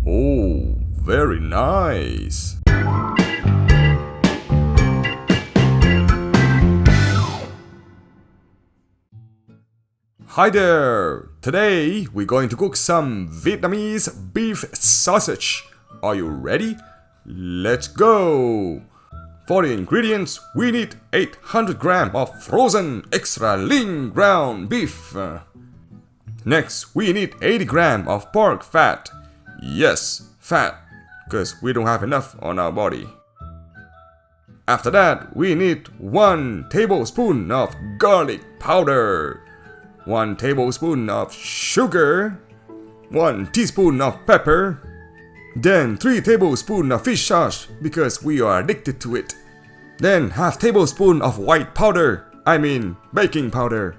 Oh, very nice. Hi there! Today we're going to cook some Vietnamese beef sausage. Are you ready? Let's go! For the ingredients, we need 800 grams of frozen extra lean ground beef. Next, we need 80 grams of pork fat. Yes, fat, because we don't have enough on our body. After that, we need 1 tablespoon of garlic powder, 1 tablespoon of sugar, 1 teaspoon of pepper, then 3 tablespoons of fish sauce because we are addicted to it. Then half tablespoon of white powder, baking powder,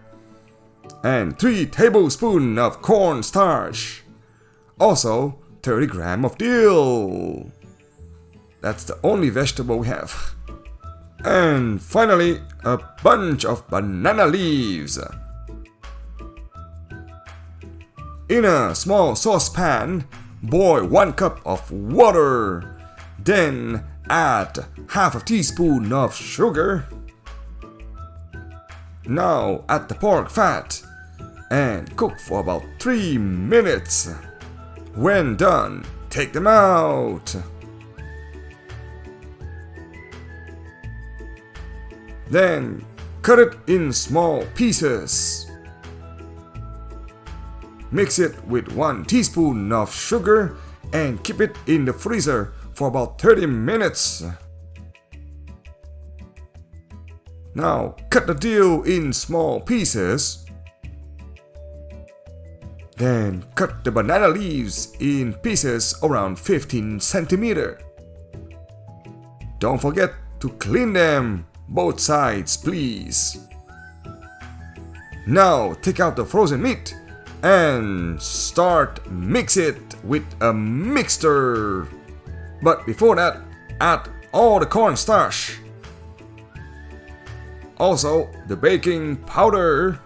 and 3 tablespoons of cornstarch. Also 30 grams of dill. That's the only vegetable we have. And finally, a bunch of banana leaves. In a small saucepan, boil 1 cup of water. Then add half a teaspoon of sugar. Now add the pork fat and cook for about 3 minutes. When done, take them out. Then cut it in small pieces. Mix it with 1 teaspoon of sugar and keep it in the freezer for about 30 minutes. Now cut the dill in small pieces. Then cut the banana leaves in pieces around 15 centimeters. Don't forget to clean them, both sides please. Now take out the frozen meat and start mix it with a mixer. But before that, add all the cornstarch. Also the baking powder,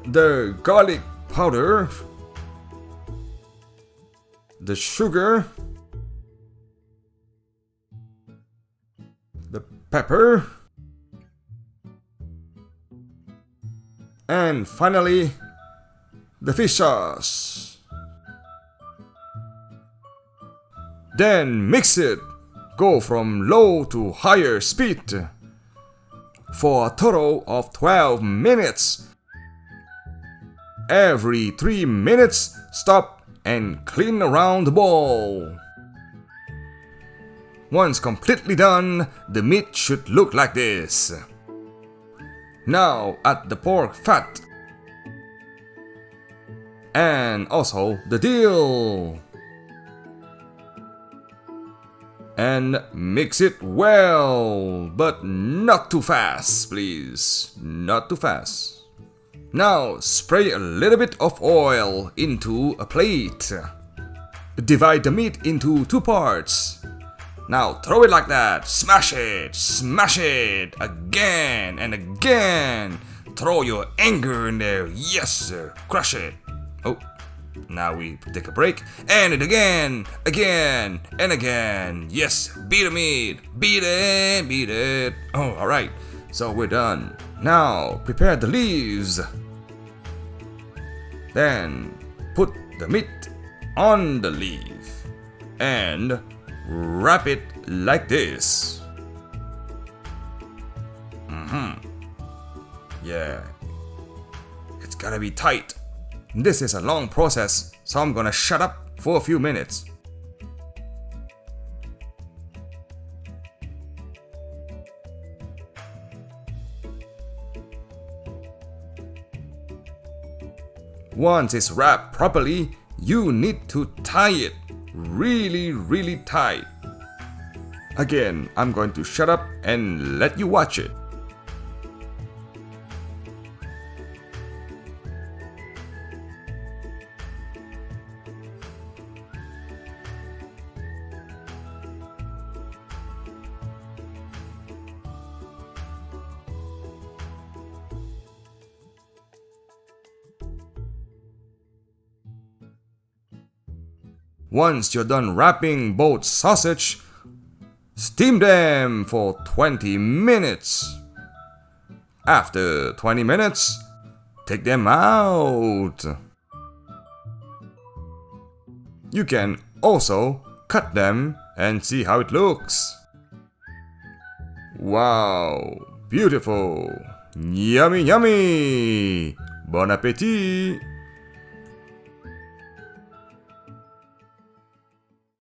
the garlic powder, the sugar, the pepper, and finally the fish sauce. Then mix it. Go from low to higher speed for a total of 12 minutes. Every 3 minutes, stop and clean around the bowl. Once completely done, the meat should look like this. Now add the pork fat and also the dill and mix it well, but not too fast, please, not too fast. Now spray a little bit of oil into a plate. Divide the meat into 2 parts. Now throw it like that. Smash it again and again. Throw your anger in there. Yes sir, crush it. Oh, now we take a break. And it again and again. Yes, beat the meat. Beat it. Oh, alright, so we're done. Now prepare the leaves. Then put the meat on the leaf and wrap it like this. Yeah, it's gotta be tight. This is a long process, so I'm gonna shut up for a few minutes. Once it's wrapped properly, you need to tie it really tight. Again, I'm going to shut up and let you watch it. Once you're done wrapping both sausage, steam them for 20 minutes. After 20 minutes, take them out. You can also cut them and see how it looks. Wow, beautiful. Yummy, yummy. Bon appétit.